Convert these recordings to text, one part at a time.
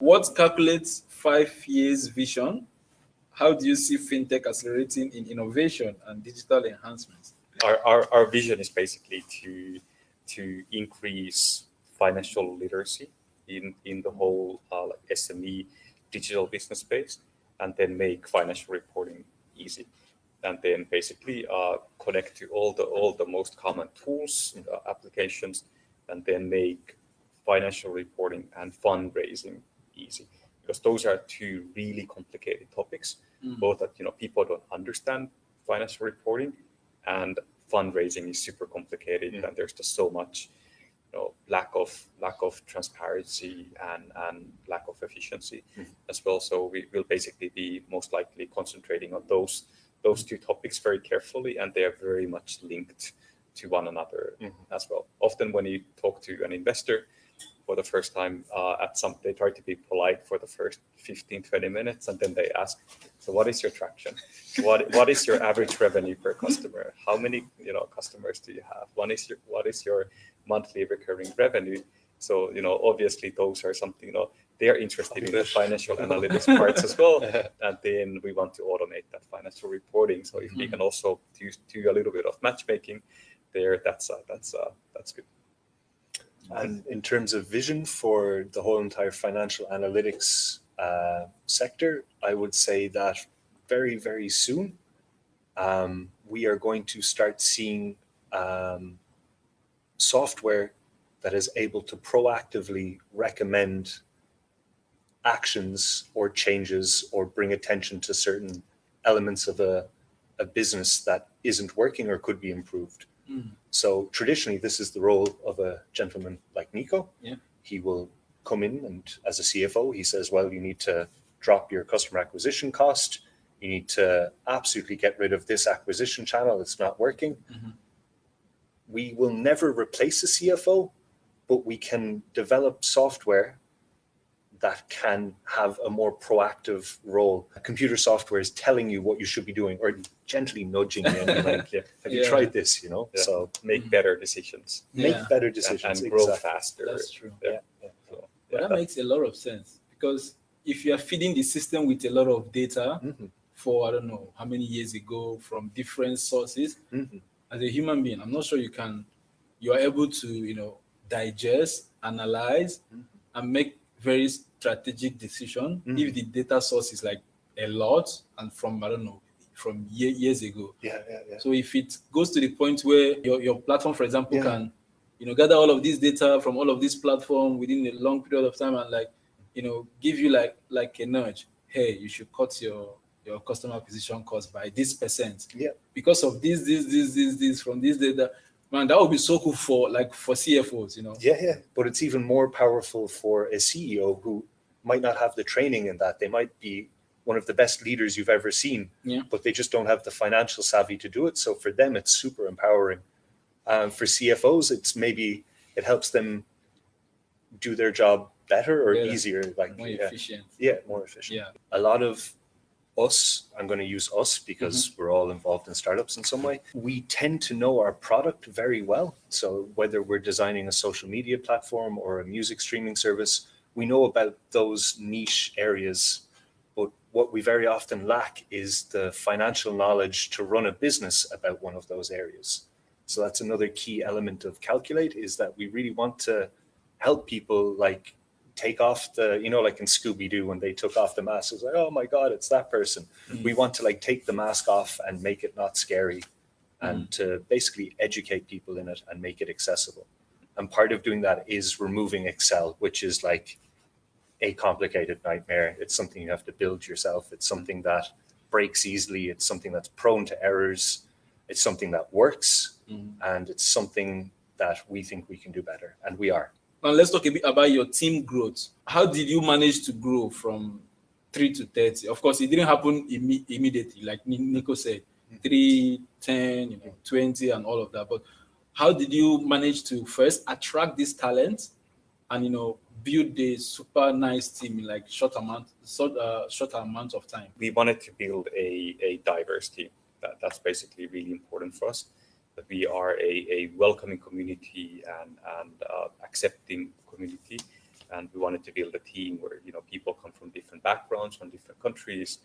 What calculates 5 years vision? How do you see fintech accelerating in innovation and digital enhancements? Our vision is basically to increase financial literacy in the whole like SME digital business space, and then make financial reporting easy, and then basically connect to all the most common tools, applications, and then make financial reporting and fundraising easy, because those are two really complicated topics. Both that people don't understand financial reporting, and fundraising is super complicated, and there's just so much lack of transparency and lack of efficiency as well. So we will basically be most likely concentrating on those two topics very carefully, and they are very much linked to one another as well. Often when you talk to an investor for the first time, they try to be polite for the first 15-20 minutes, and then they ask, so what is your traction? What is your average revenue per customer? How many customers do you have? What is your monthly recurring revenue? So obviously those are something they are interested in the financial analytics parts as well, and then we want to automate that financial reporting. So if we can also do a little bit of matchmaking there, that's good. And in terms of vision for the whole entire financial analytics sector, I would say that very, very soon we are going to start seeing software that is able to proactively recommend actions or changes or bring attention to certain elements of a business that isn't working or could be improved. So traditionally, this is the role of a gentleman like Niko. Yeah. He will come in, and as a CFO, he says, well, you need to drop your customer acquisition cost. You need to absolutely get rid of this acquisition channel. It's not working. We will never replace a CFO, but we can develop software that can have a more proactive role. Computer software is telling you what you should be doing, or gently nudging you. Like, have you tried this? So make better decisions. Make better decisions and grow faster. That's true. So, But that makes a lot of sense, because if you are feeding the system with a lot of data for I don't know how many years ago from different sources, as a human being, I'm not sure you are able to digest, analyze, and make very strategic decision if the data source is like a lot and from I don't know from years ago. So if it goes to the point where your platform, for example, can gather all of this data from all of this platform within a long period of time, and give you like a nudge, hey, you should cut your customer acquisition cost by this percent because of this from this data. Man, that would be so cool for CFOs, But it's even more powerful for a CEO who might not have the training in that. They might be one of the best leaders you've ever seen, but they just don't have the financial savvy to do it. So for them, it's super empowering. For CFOs, it helps them do their job better or easier, more efficient. More efficient. A lot of us, I'm going to use us because we're all involved in startups in some way. We tend to know our product very well. So whether we're designing a social media platform or a music streaming service, we know about those niche areas. But what we very often lack is the financial knowledge to run a business about one of those areas. So that's another key element of Calqulate, is that we really want to help people take off the, like in Scooby-Doo when they took off the mask. It was like, oh my God, it's that person. We want to take the mask off and make it not scary and to basically educate people in it and make it accessible. And part of doing that is removing Excel, which is like a complicated nightmare. It's something you have to build yourself. It's something that breaks easily. It's something that's prone to errors. It's something that works. And it's something that we think we can do better. And we are. Now let's talk a bit about your team growth. How did you manage to grow from 3 to 30? Of course, it didn't happen immediately, like Niko said, 3, 10, 20, and all of that. But how did you manage to first attract this talent and build a super nice team in short amount of time? We wanted to build a diverse team. That's basically really important for us. That we are a welcoming community and accepting community, and we wanted to build a team where people come from different backgrounds, from different countries,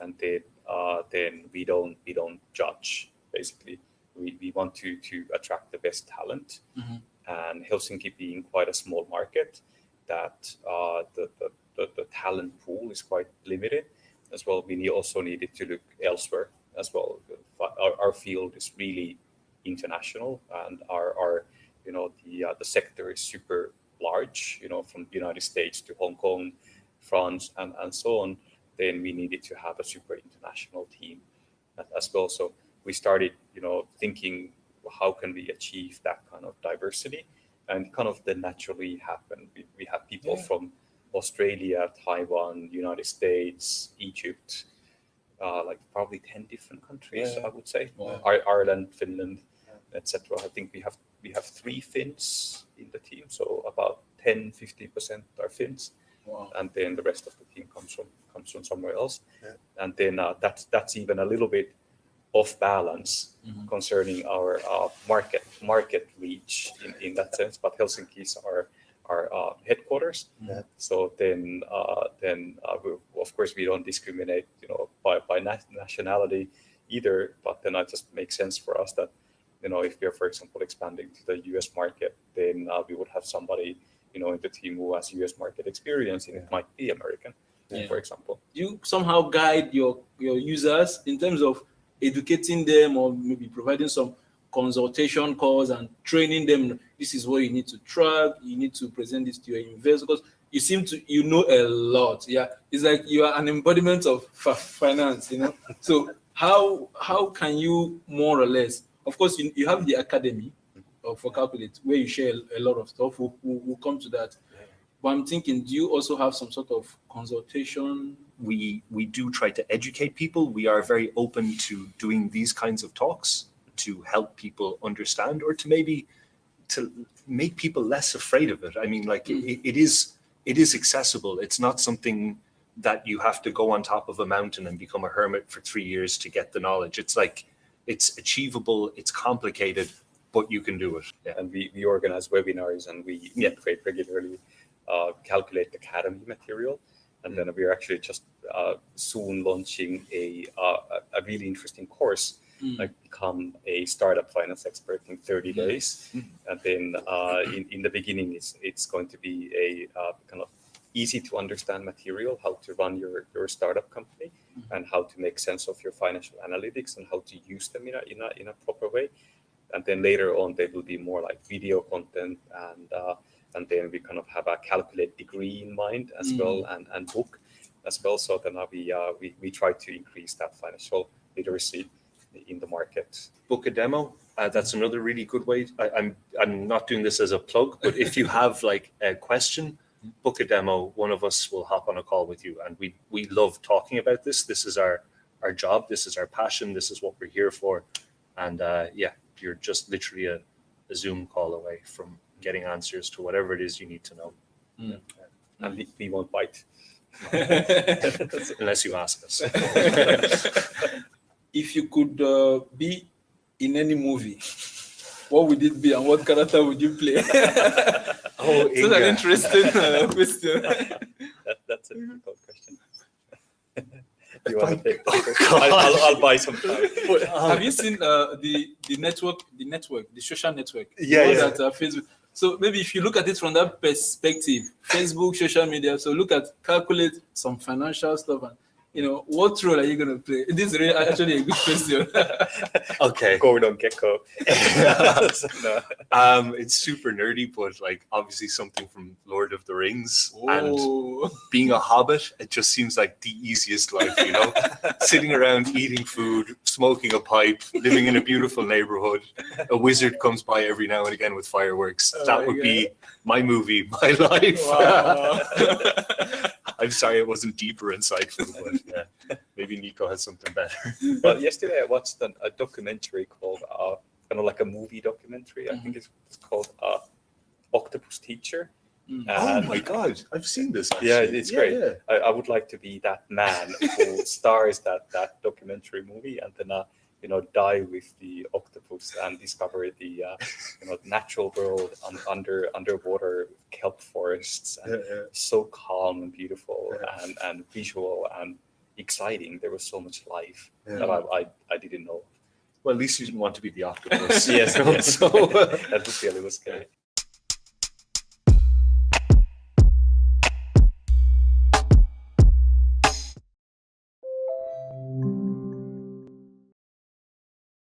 and then we don't judge. Basically, we want to attract the best talent, and Helsinki being quite a small market, that the talent pool is quite limited as well. We also needed to look elsewhere as well. Our field is really international, and our the sector is super large, from the United States to Hong Kong, France, and so on. Then we needed to have a super international team as well. So we started, thinking, how can we achieve that kind of diversity? And kind of then naturally happened. We have people from Australia, Taiwan, United States, Egypt, like probably 10 different countries, I would say. Wow. Ireland, Finland, etc. I think we have 3 Finns in the team, so about 10-15% are Finns. Wow. And then the rest of the team comes from somewhere else. And then that's even a little bit off balance concerning our market reach in that sense. But Helsinki is our headquarters. So then of course we don't discriminate by nationality either. But then it just makes sense for us that if we're, for example, expanding to the US market, then we would have somebody in the team who has US market experience, and it might be American, for example. You somehow guide your users in terms of educating them, or maybe providing some consultation calls and training them. This is what you need to track. You need to present this to your investors, because you seem to know a lot. Yeah, it's like you are an embodiment of finance. So how can you more or less? Of course, you have the academy for Calqulate, where you share a lot of stuff. We'll come to that. But I'm thinking, do you also have some sort of consultation? We do try to educate people. We are very open to doing these kinds of talks to help people understand, or to make people less afraid of it. I mean, like it is accessible. It's not something that you have to go on top of a mountain and become a hermit for 3 years to get the knowledge. It's like, it's achievable, it's complicated, but you can do it. And we organize webinars, and we create regularly Calqulate Academy material. And then we're actually just soon launching a really interesting course, like become a startup finance expert in 30 days. And then in the beginning, it's going to be a kind of easy to understand material, how to run your startup company, and how to make sense of your financial analytics, and how to use them in a proper way. And then later on, there will be more like video content, and then we kind of have a Calqulate degree in mind as well, and book as well. So then we try to increase that financial literacy in the market. Book a demo. That's another really good way. I'm not doing this as a plug, but if you have like a question, book a demo. One of us will hop on a call with you, and we love talking about this. This is our job. This is our passion. This is what we're here for. And you're just literally a Zoom call away from getting answers to whatever it is you need to know. And we won't bite. Unless you ask us. If you could be in any movie, what would it be, and what character would you play? It's an interesting question. That's a difficult question. You want to take the question? I'll buy some time. Have you seen the social network? Yeah. That Facebook. So maybe if you look at it from that perspective, Facebook, social media. So look at Calqulate, some financial stuff, and what role are you going to play? This is really actually a good question. Okay. Gordon Gecko. It's super nerdy, but like obviously something from Lord of the Rings. And being a hobbit, it just seems like the easiest life, sitting around eating food, smoking a pipe, living in a beautiful neighborhood. A wizard comes by every now and again with fireworks. That would be my movie, my life. Wow. I'm sorry it wasn't deeper insightful, but maybe Niko has something better. Well, yesterday I watched a documentary called kind of like a movie documentary. I think it's called Octopus Teacher. Oh my God, I've seen this. Actually. Yeah, it's great. Yeah. I would like to be that man who stars that documentary movie, and then dive with the octopus and discover the natural world underwater kelp forests, and so calm and beautiful and visual and exciting. There was so much life that I didn't know. Well, at least you didn't want to be the octopus. Yes, So that would be a little scary.